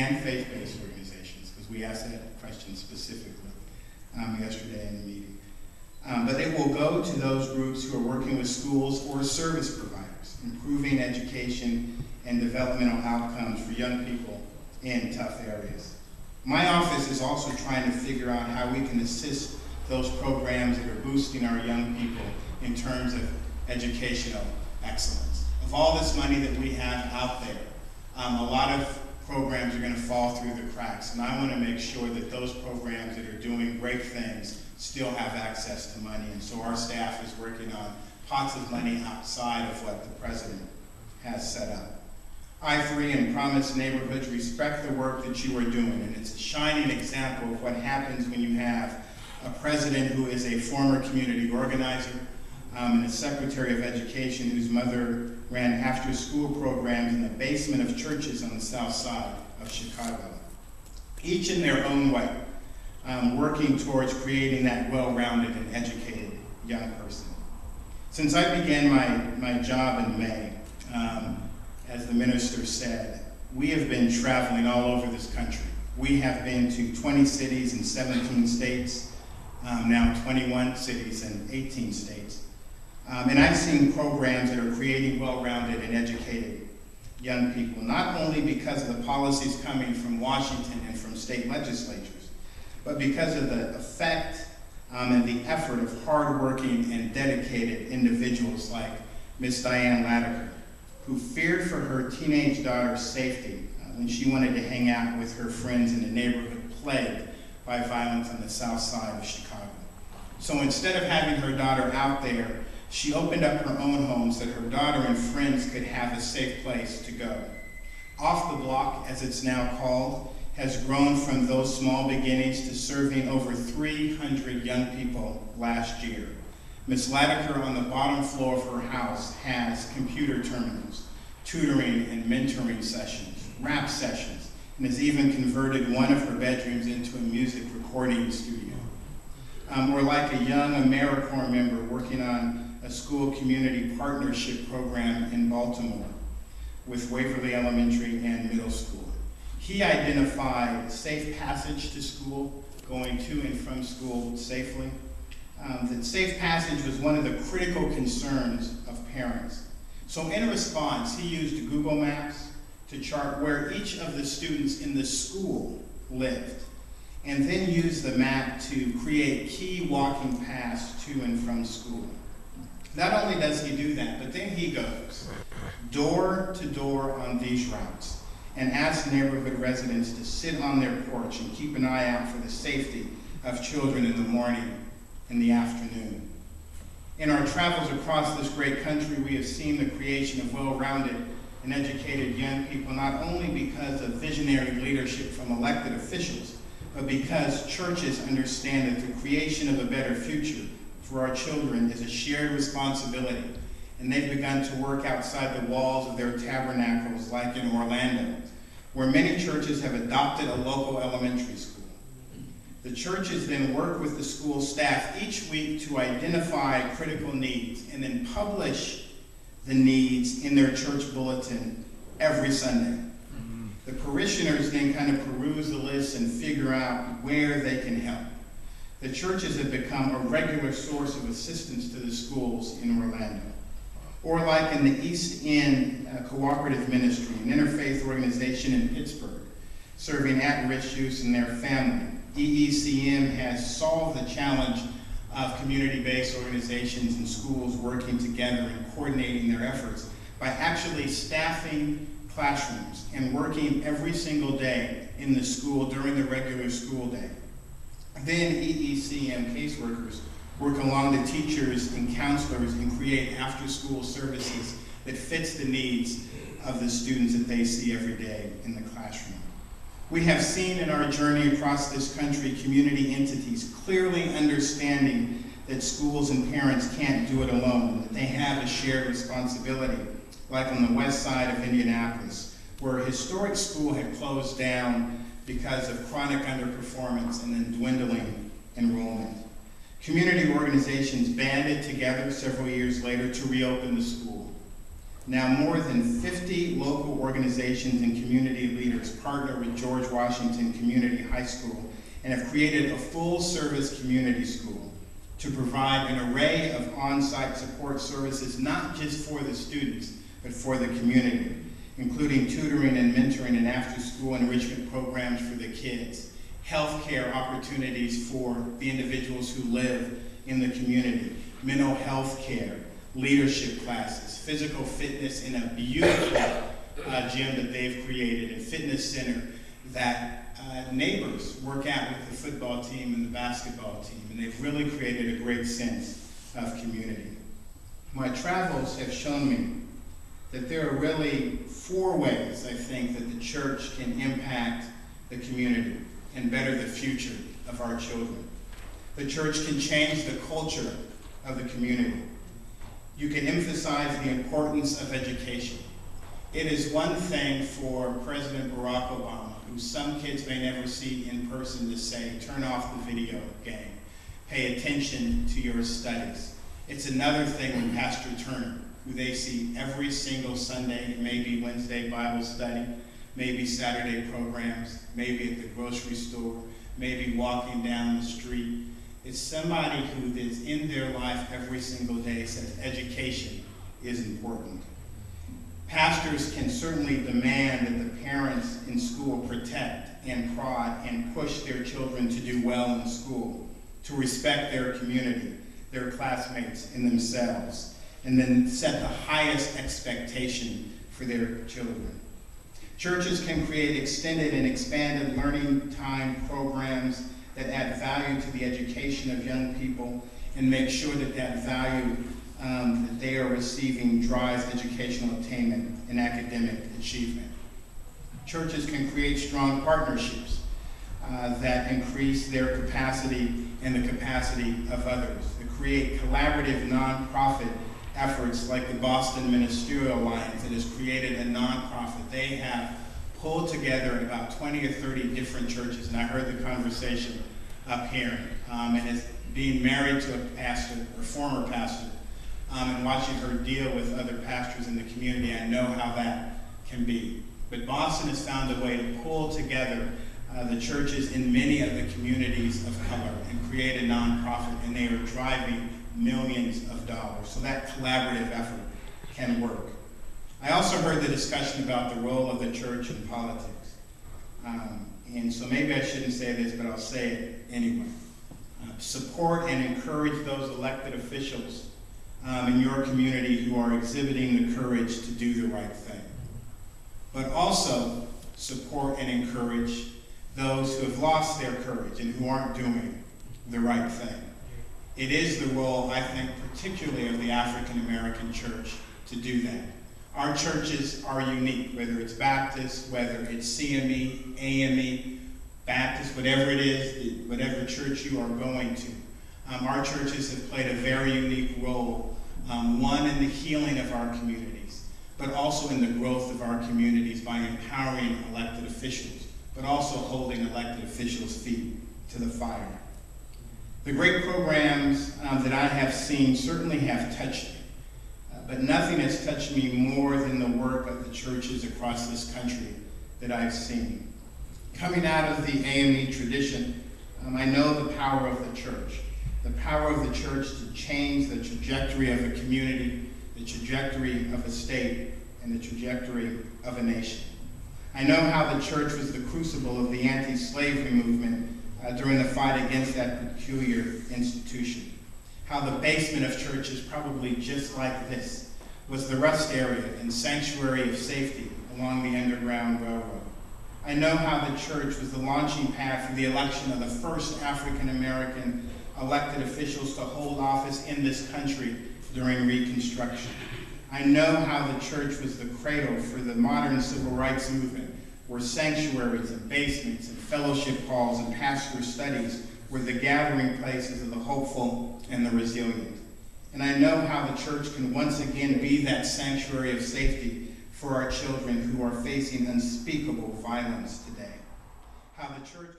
and faith-based organizations, because we asked that question specifically yesterday in the meeting. But it will go to those groups who are working with schools or service providers, improving education and developmental outcomes for young people in tough areas. My office is also trying to figure out how we can assist those programs that are boosting our young people in terms of educational excellence. Of all this money that we have out there, a lot of programs are going to fall through the cracks, and I want to make sure that those programs that are doing great things still have access to money, and so our staff is working on pots of money outside of what the president has set up. I3 and Promise Neighborhoods respect the work that you are doing, and it's a shining example of what happens when you have a president who is a former community organizer and a secretary of education whose mother ran after-school programs in the basement of churches on the south side of Chicago, each in their own way, working towards creating that well-rounded and educated young person. Since I began my job in May, as the minister said, we have been traveling all over this country. We have been to 20 cities in 17 states, now 21 cities in 18 states. And I've seen programs that are creating well-rounded and educated young people, not only because of the policies coming from Washington and from state legislatures, but because of the effect and the effort of hardworking and dedicated individuals like Miss Diane Latiker, who feared for her teenage daughter's safety when she wanted to hang out with her friends in a neighborhood plagued by violence on the south side of Chicago. So instead of having her daughter out there, she opened up her own home so that her daughter and friends could have a safe place to go. Off the Block, as it's now called, has grown from those small beginnings to serving over 300 young people last year. Ms. Latiker, on the bottom floor of her house, has computer terminals, tutoring and mentoring sessions, rap sessions, and has even converted one of her bedrooms into a music recording studio. We're like a young AmeriCorps member working on a school community partnership program in Baltimore with Waverly Elementary and Middle School. He identified safe passage to school, going to and from school safely. That safe passage was one of the critical concerns of parents. So in response, he used Google Maps to chart where each of the students in the school lived, and then used the map to create key walking paths to and from school. Not only does he do that, but then he goes door to door on these routes and asks neighborhood residents to sit on their porch and keep an eye out for the safety of children in the morning and the afternoon. In our travels across this great country, we have seen the creation of well-rounded and educated young people, not only because of visionary leadership from elected officials, but because churches understand that the creation of a better future for our children is a shared responsibility, and they've begun to work outside the walls of their tabernacles, like in Orlando, where many churches have adopted a local elementary school. The churches then work with the school staff each week to identify critical needs and then publish the needs in their church bulletin every Sunday. The parishioners then kind of peruse the list and figure out where they can help. The churches have become a regular source of assistance to the schools in Orlando. Or like in the East End Cooperative Ministry, an interfaith organization in Pittsburgh, serving at-risk youth and their family. EECM has solved the challenge of community-based organizations and schools working together and coordinating their efforts by actually staffing classrooms and working every single day in the school during the regular school day. Then EECM caseworkers work along the teachers and counselors and create after-school services that fits the needs of the students that they see every day in the classroom. We have seen in our journey across this country community entities clearly understanding that schools and parents can't do it alone, and that they have a shared responsibility, like on the west side of Indianapolis, where a historic school had closed down because of chronic underperformance and then dwindling enrollment. Community organizations banded together several years later to reopen the school. Now more than 50 local organizations and community leaders partner with George Washington Community High School and have created a full-service community school to provide an array of on-site support services, not just for the students, but for the community, including tutoring and mentoring and after-school enrichment programs for the kids, healthcare opportunities for the individuals who live in the community, mental health care, leadership classes, physical fitness in a beautiful gym that they've created, and fitness center that neighbors work out with the football team and the basketball team, and they've really created a great sense of community. My travels have shown me that there are really 4 ways, I think, that the church can impact the community and better the future of our children. The church can change the culture of the community. You can emphasize the importance of education. It is one thing for President Barack Obama, who some kids may never see in person, to say, turn off the video game, pay attention to your studies. It's another thing when Pastor Turner, who they see every single Sunday, maybe Wednesday Bible study, maybe Saturday programs, maybe at the grocery store, maybe walking down the street. It's somebody who is in their life every single day says education is important. Pastors can certainly demand that the parents in school protect and prod and push their children to do well in school, to respect their community, their classmates, and themselves, and then set the highest expectation for their children. Churches can create extended and expanded learning time programs that add value to the education of young people and make sure that that value that they are receiving drives educational attainment and academic achievement. Churches can create strong partnerships that increase their capacity and the capacity of others, that create collaborative nonprofit efforts like the Boston Ministerial Alliance that has created a nonprofit. They have pulled together about 20 or 30 different churches, and I heard the conversation up here, and is being married to a pastor, or former pastor, and watching her deal with other pastors in the community, I know how that can be. But Boston has found a way to pull together the churches in many of the communities of color and create a nonprofit, and they are driving millions of dollars. So that collaborative effort can work. I also heard the discussion about the role of the church in politics. And so maybe I shouldn't say this, but I'll say it anyway. Support and encourage those elected officials in your community who are exhibiting the courage to do the right thing. But also support and encourage those who have lost their courage and who aren't doing the right thing. It is the role, I think, particularly of the African American church to do that. Our churches are unique, whether it's Baptist, whether it's CME, AME, Baptist, whatever it is, whatever church you are going to. Our churches have played a very unique role, one in the healing of our communities, but also in the growth of our communities by empowering elected officials, but also holding elected officials' feet to the fire. The great programs that I have seen certainly have touched me, but nothing has touched me more than the work of the churches across this country that I've seen. Coming out of the AME tradition, I know the power of the power of the church to change the trajectory of a community, the trajectory of a state, and the trajectory of a nation. I know how the church was the crucible of the anti-slavery movement during the fight against that peculiar institution. How the basement of churches, probably just like this, was the rest area and sanctuary of safety along the Underground Railroad. I know how the church was the launching pad for the election of the first African American elected officials to hold office in this country during Reconstruction. I know how the church was the cradle for the modern civil rights movement, where sanctuaries and basements and fellowship halls and pastor studies were the gathering places of the hopeful and the resilient. And I know how the church can once again be that sanctuary of safety for our children who are facing unspeakable violence today. How the church